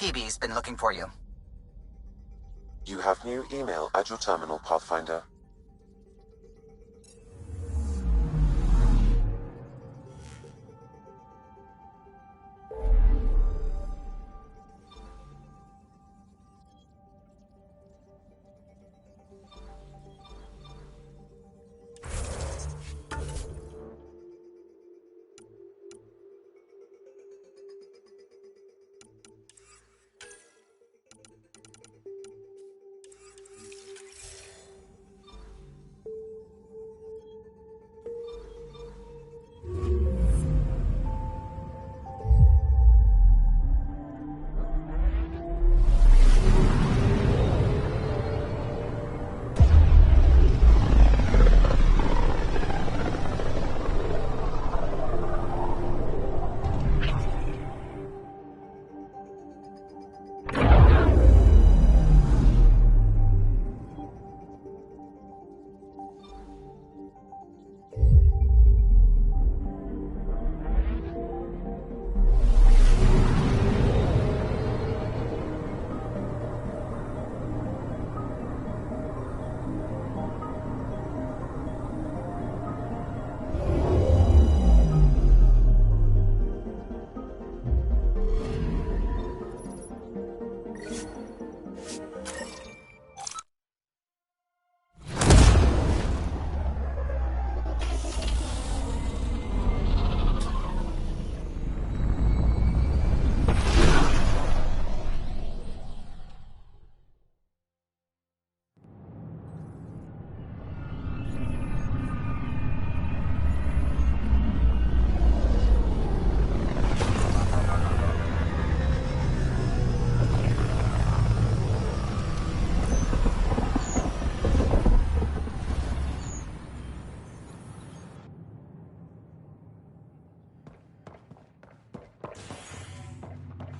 Phoebe's been looking for you. You have new email at your terminal, Pathfinder.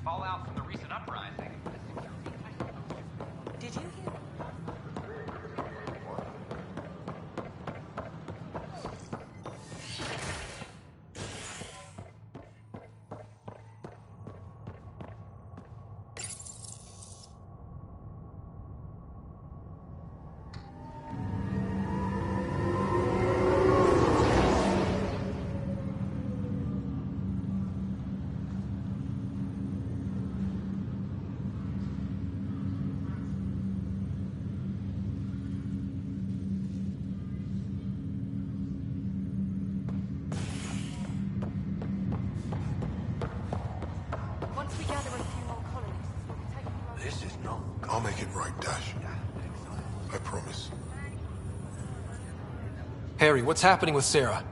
Fallout from the recent uprising. Did you hear? I'll make it right, Dash. I promise. Harry, what's happening with Sarah?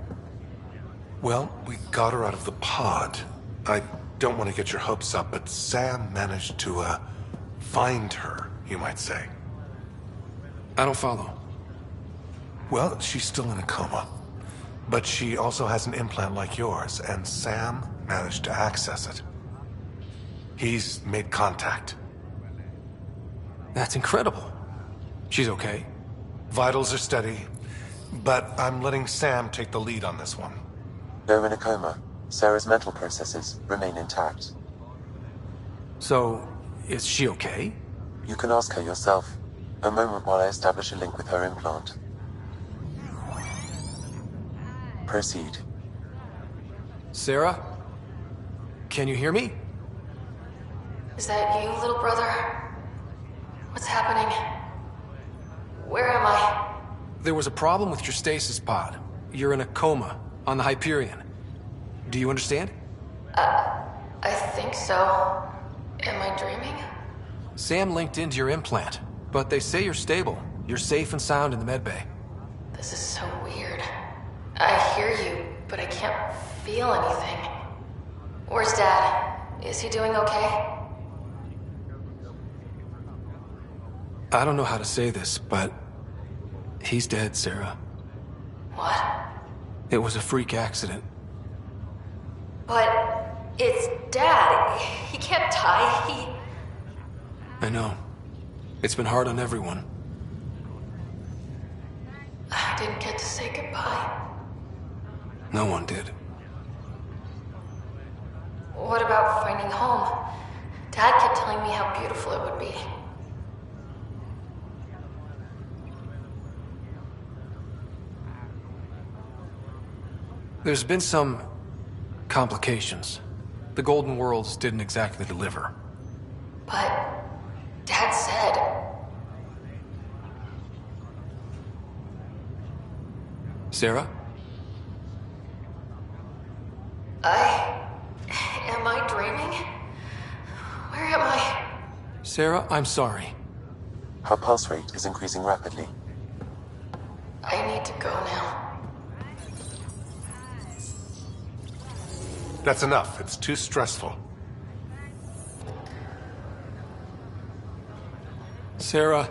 Well, we got her out of the pod. I don't want to get your hopes up, but Sam managed to, find her, you might say. I don't follow. Well, she's still in a coma. But she also has an implant like yours, and Sam managed to access it. He's made contact. That's incredible. She's okay. Vitals are steady, but I'm letting Sam take the lead on this one. Though in a coma, Sarah's mental processes remain intact. So, is she okay? You can ask her yourself. A moment while I establish a link with her implant. Proceed. Sarah? Can you hear me? Is that you, little brother? What's happening? Where am I? There was a problem with your stasis pod. You're in a coma on the Hyperion. Do you understand? I think so. Am I dreaming? Sam linked into your implant, but they say you're stable. You're safe and sound in the medbay. This is so weird. I hear you, but I can't feel anything. Where's Dad? Is he doing okay? I don't know how to say this, but he's dead, Sarah. What? It was a freak accident. But it's Dad. He can't die. I know. It's been hard on everyone. I didn't get to say goodbye. No one did. What about finding home? Dad kept telling me how beautiful it would be. There's been some complications. The Golden Worlds didn't exactly deliver. But Dad said... Sarah? Am I dreaming? Where am I? Sarah, I'm sorry. Her pulse rate is increasing rapidly. I need to go now. That's enough. It's too stressful. Sarah.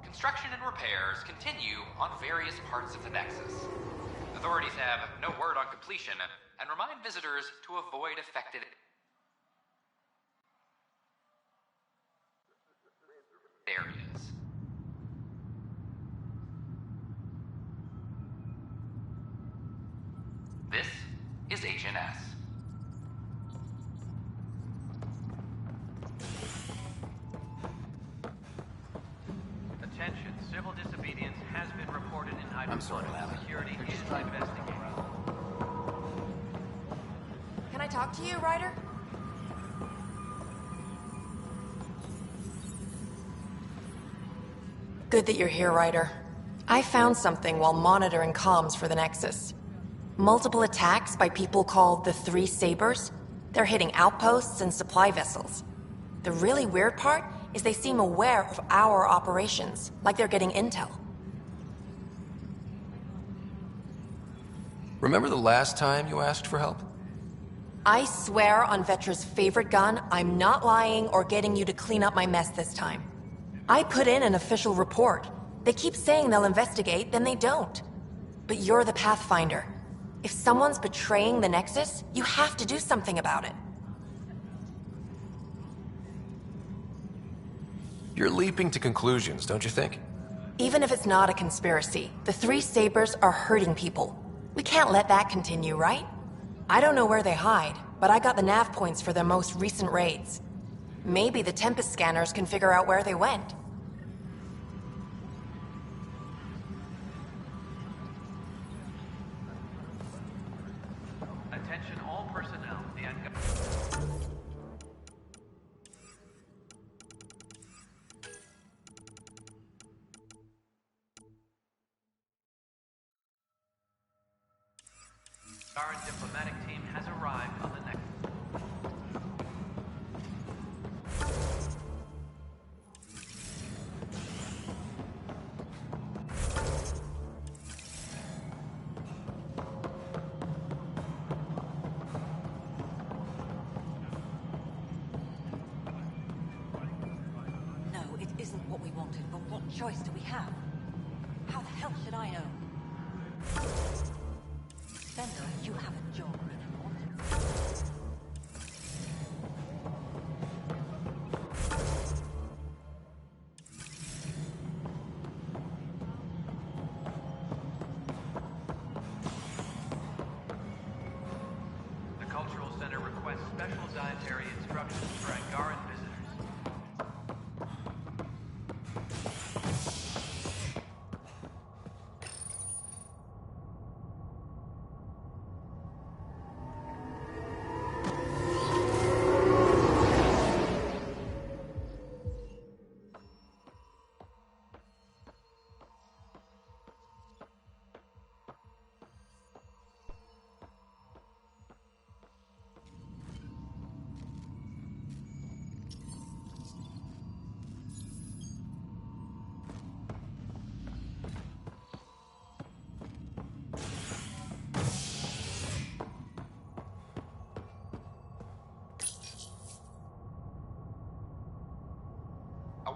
Construction and repairs continue on various parts of the Nexus. Authorities have no word on completion and remind visitors to avoid affected areas. This is HNS. Attention, civil disobedience has been reported in hydroponic security is investigating. Can I talk to you, Ryder? Good that you're here, Ryder. I found something while monitoring comms for the Nexus. Multiple attacks by people called the Three Sabers. They're hitting outposts and supply vessels. The really weird part is they seem aware of our operations, like they're getting intel. Remember the last time you asked for help? I swear on Vetra's favorite gun, I'm not lying or getting you to clean up my mess this time. I put in an official report. They keep saying they'll investigate, then they don't. But you're the Pathfinder. If someone's betraying the Nexus, you have to do something about it. You're leaping to conclusions, don't you think? Even if it's not a conspiracy, the Three Sabers are hurting people. We can't let that continue, right? I don't know where they hide, but I got the nav points for their most recent raids. Maybe the Tempest scanners can figure out where they went. Attention all personnel. Our diplomatic team has arrived on the Nexus. No, it isn't what we wanted, but what choice do we have? How the hell should I know? Fender, you have a job.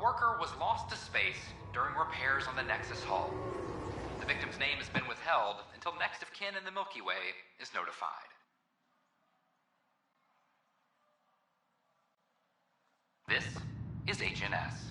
worker was lost to space during repairs on the Nexus hull. The victim's name has been withheld until next of kin in the Milky Way is notified. This is HNS.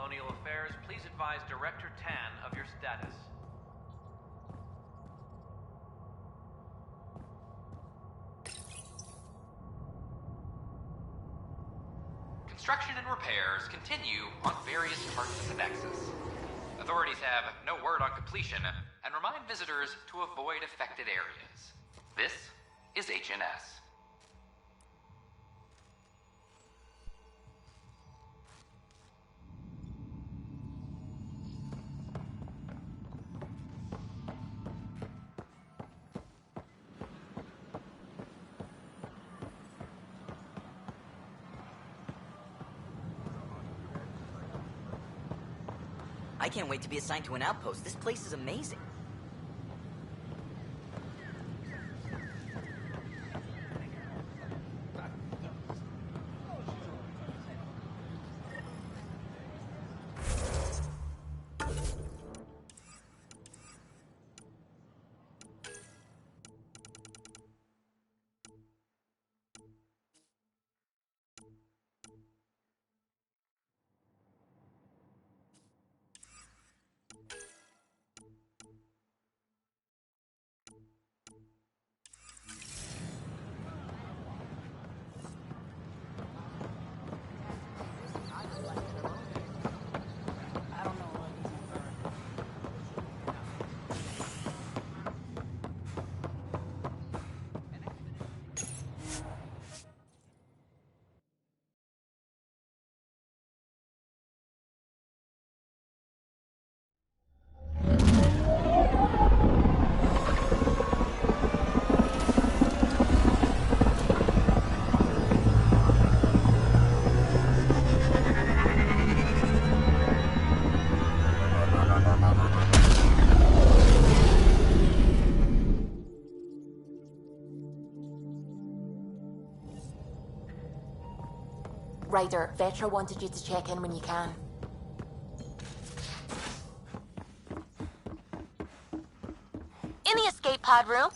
Colonial Affairs, please advise Director Tan of your status. Construction and repairs continue on various parts of the Nexus. Authorities have no word on completion and remind visitors to avoid affected areas. This is HNS. I can't wait to be assigned to an outpost. This place is amazing. Ryder, Vetra wanted you to check in when you can. In the escape pod room.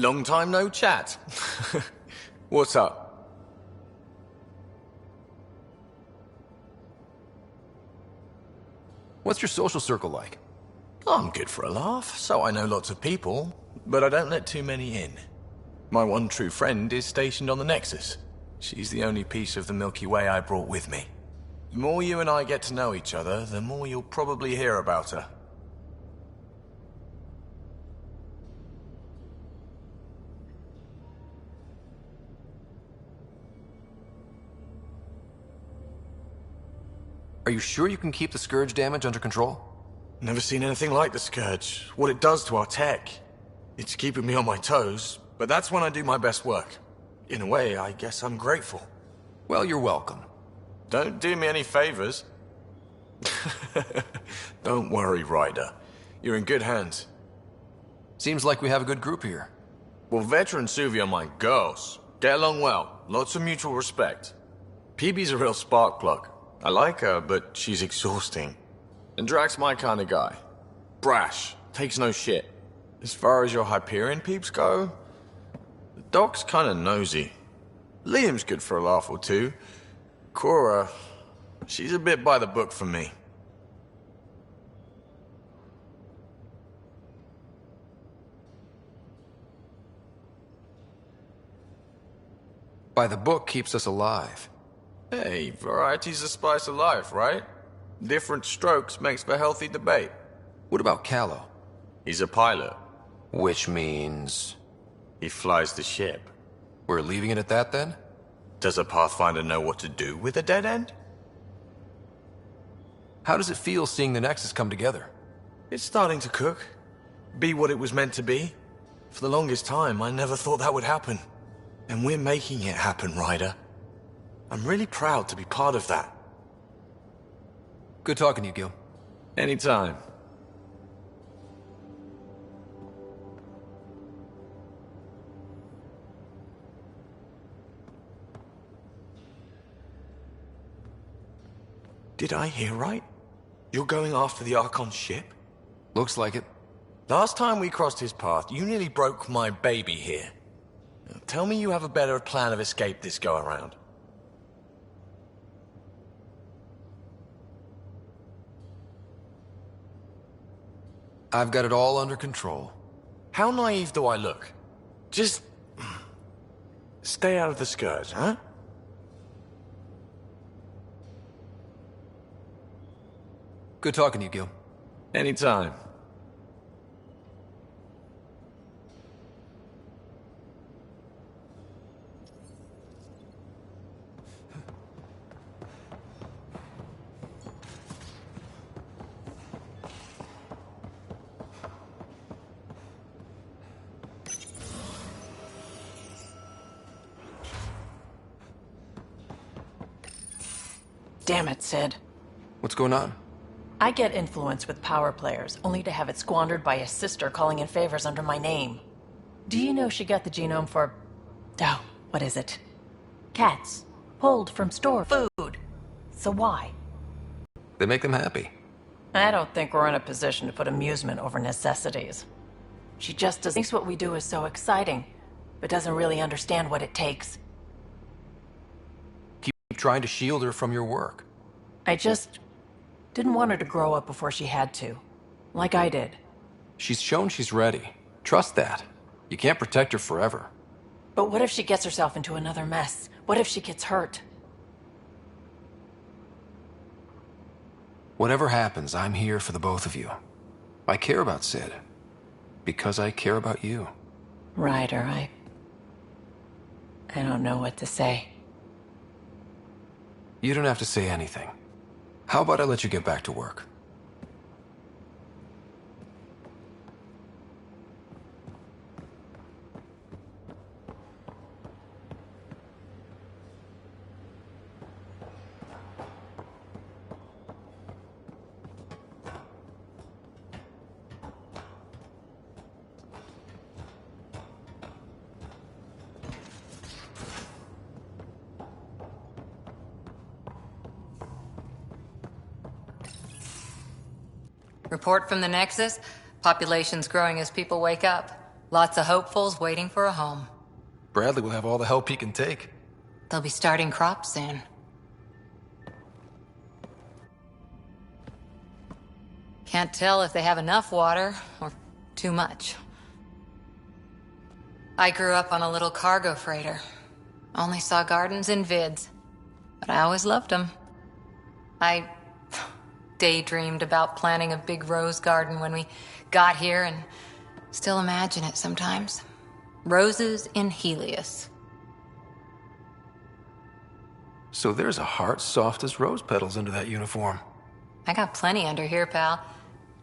Long time no chat. What's up? What's your social circle like? I'm good for a laugh, so I know lots of people, but I don't let too many in. My one true friend is stationed on the Nexus. She's the only piece of the Milky Way I brought with me. The more you and I get to know each other, the more you'll probably hear about her. Are you sure you can keep the Scourge damage under control? Never seen anything like the Scourge. What it does to our tech. It's keeping me on my toes, but that's when I do my best work. In a way, I guess I'm grateful. Well, you're welcome. Don't do me any favors. Don't worry, Ryder. You're in good hands. Seems like we have a good group here. Well, Veteran and Suvi are my girls. Get along well. Lots of mutual respect. PB's a real spark plug. I like her, but she's exhausting. And Drax's my kind of guy. Brash. Takes no shit. As far as your Hyperion peeps go, the Doc's kind of nosy. Liam's good for a laugh or two. Cora, she's a bit by the book for me. By the book keeps us alive. Hey, variety's the spice of life, right? Different strokes makes for healthy debate. What about Callow? He's a pilot. Which means... he flies the ship. We're leaving it at that, then? Does a Pathfinder know what to do with a dead end? How does it feel seeing the Nexus come together? It's starting to cook. Be what it was meant to be. For the longest time, I never thought that would happen. And we're making it happen, Ryder. I'm really proud to be part of that. Good talking to you, Gil. Anytime. Did I hear right? You're going after the Archon's ship? Looks like it. Last time we crossed his path, you nearly broke my baby here. Now, tell me you have a better plan of escape this go-around. I've got it all under control. How naive do I look? Just... stay out of the Scourge, huh? Good talking to you, Gil. Anytime. Damn it, Sid. What's going on? I get influence with power players, only to have it squandered by a sister calling in favors under my name. Do you know she got the genome for... oh, what is it? Cats. Pulled from store food. So why? They make them happy. I don't think we're in a position to put amusement over necessities. She just thinks what we do is so exciting, but doesn't really understand what it takes. Keep trying to shield her from your work. I just... didn't want her to grow up before she had to. Like I did. She's shown she's ready. Trust that. You can't protect her forever. But what if she gets herself into another mess? What if she gets hurt? Whatever happens, I'm here for the both of you. I care about Sid. Because I care about you. Ryder, I don't know what to say. You don't have to say anything. How about I let you get back to work? Report from the Nexus. Population's growing as people wake up. Lots of hopefuls waiting for a home. Bradley will have all the help he can take. They'll be starting crops soon. Can't tell if they have enough water or too much. I grew up on a little cargo freighter. Only saw gardens in vids, but I always loved them. I daydreamed about planting a big rose garden when we got here and still imagine it sometimes. Roses in Helios. So there's a heart soft as rose petals under that uniform. I got plenty under here, pal.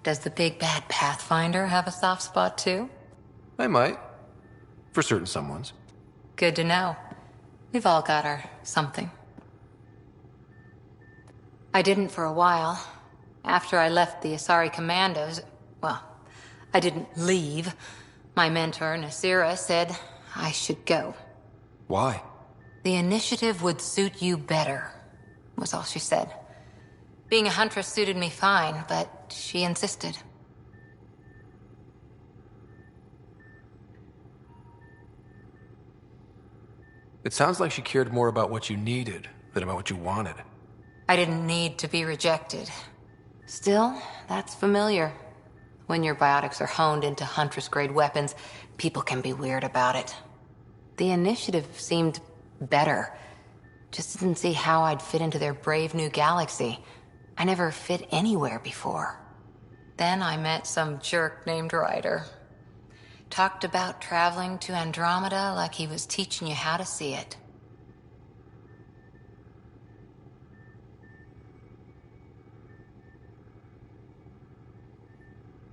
Does the big bad Pathfinder have a soft spot too? I might. For certain someones. Good to know. We've all got our something. I didn't for a while. After I left the Asari Commandos, well, I didn't leave. My mentor, Nasira, said I should go. Why? The initiative would suit you better, was all she said. Being a huntress suited me fine, but she insisted. It sounds like she cared more about what you needed than about what you wanted. I didn't need to be rejected. Still, that's familiar. When your biotics are honed into Huntress-grade weapons, people can be weird about it. The initiative seemed better. Just didn't see how I'd fit into their brave new galaxy. I never fit anywhere before. Then I met some jerk named Ryder. Talked about traveling to Andromeda like he was teaching you how to see it.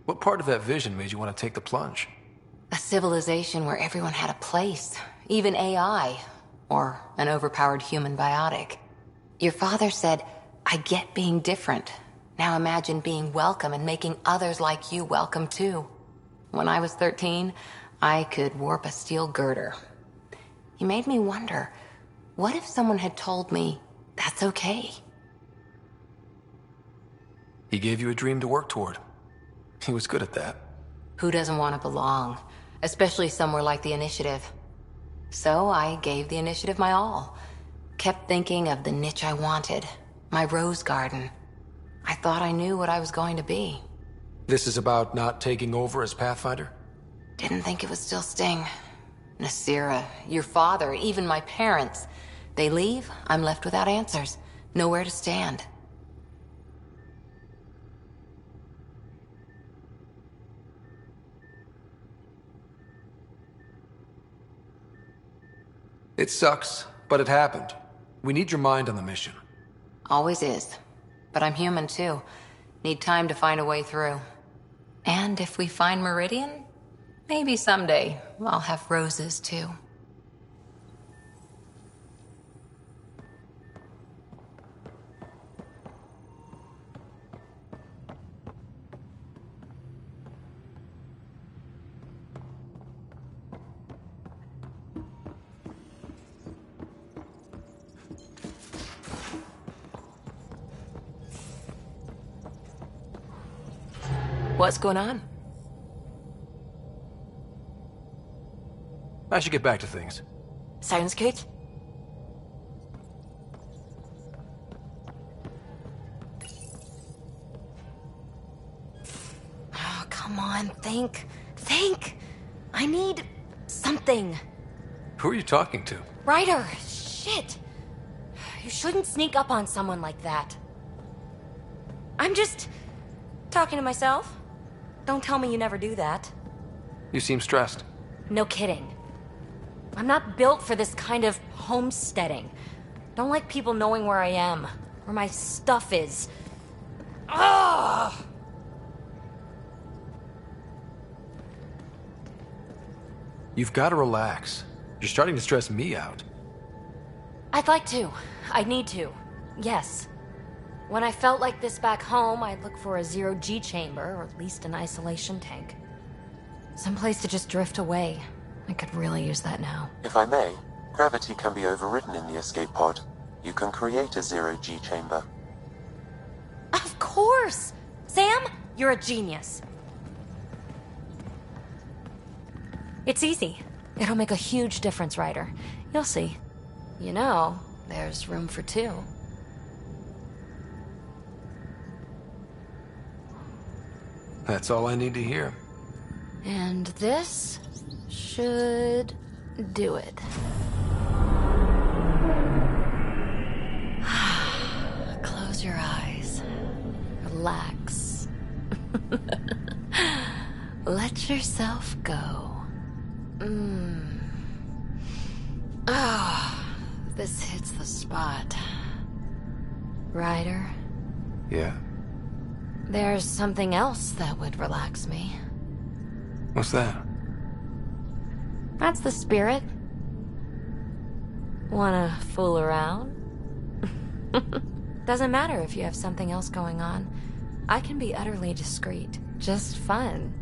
What part of that vision made you want to take the plunge? A civilization where everyone had a place, even AI, or an overpowered human biotic. Your father said, I get being different. Now imagine being welcome and making others like you welcome too. When I was 13, I could warp a steel girder. He made me wonder, what if someone had told me that's okay? He gave you a dream to work toward. He was good at that. Who doesn't want to belong? Especially somewhere like the Initiative. So I gave the Initiative my all. Kept thinking of the niche I wanted. My rose garden. I thought I knew what I was going to be. This is about not taking over as Pathfinder? Didn't think it would still sting. Nasira, your father, even my parents. They leave, I'm left without answers. Nowhere to stand. It sucks, but it happened. We need your mind on the mission. Always is. But I'm human too. Need time to find a way through. And if we find Meridian, maybe someday I'll have roses too. What's going on? I should get back to things. Sounds good. Oh, come on, think. Think! I need something. Who are you talking to? Ryder! Shit! You shouldn't sneak up on someone like that. I'm just talking to myself. Don't tell me you never do that. You seem stressed. No kidding. I'm not built for this kind of homesteading. Don't like people knowing where I am, where my stuff is. Ugh! You've got to relax. You're starting to stress me out. I'd like to. I need to. Yes. When I felt like this back home, I'd look for a zero-G chamber, or at least an isolation tank. Someplace to just drift away. I could really use that now. If I may, gravity can be overridden in the escape pod. You can create a zero-G chamber. Of course! Sam, you're a genius. It's easy. It'll make a huge difference, Ryder. You'll see. You know, there's room for two. That's all I need to hear. And this should do it. Close your eyes. Relax. Let yourself go. This hits the spot. Ryder? Yeah? There's something else that would relax me. What's that? That's the spirit. Wanna fool around? Doesn't matter if you have something else going on. I can be utterly discreet. Just fun.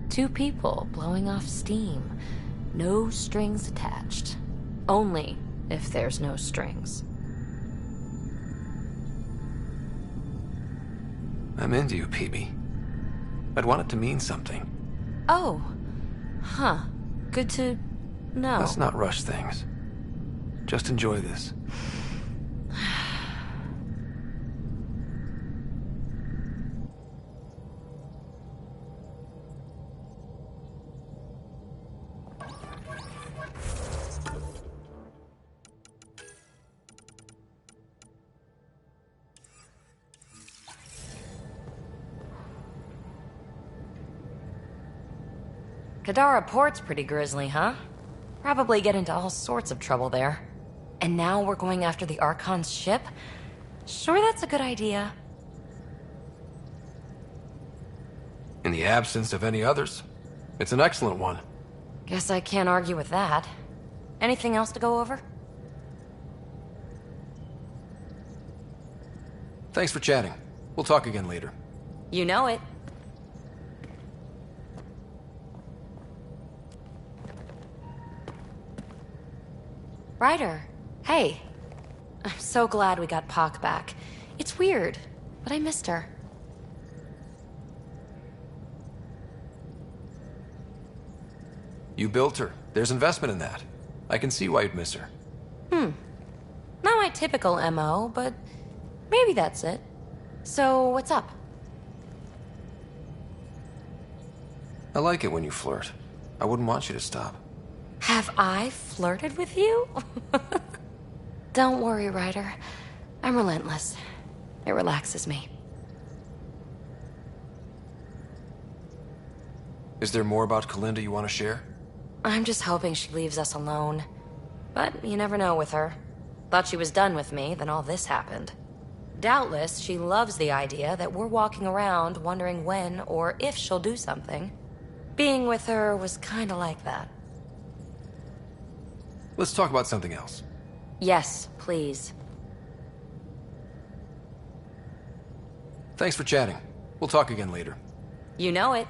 Two people blowing off steam. No strings attached. Only if there's no strings. I'm into you, PB. I'd want it to mean something. Oh. Huh. Good to know. Let's not rush things. Just enjoy this. Kadara Port's pretty grisly, huh? Probably get into all sorts of trouble there. And now we're going after the Archon's ship? Sure that's a good idea. In the absence of any others, it's an excellent one. Guess I can't argue with that. Anything else to go over? Thanks for chatting. We'll talk again later. You know it. Ryder, hey. I'm so glad we got Pac back. It's weird, but I missed her. You built her. There's investment in that. I can see why you'd miss her. Not my typical MO, but maybe that's it. So, what's up? I like it when you flirt. I wouldn't want you to stop. Have I flirted with you? Don't worry, Ryder. I'm relentless. It relaxes me. Is there more about Kalinda you want to share? I'm just hoping she leaves us alone. But you never know with her. Thought she was done with me, then all this happened. Doubtless, she loves the idea that we're walking around wondering when or if she'll do something. Being with her was kinda like that. Let's talk about something else. Yes, please. Thanks for chatting. We'll talk again later. You know it.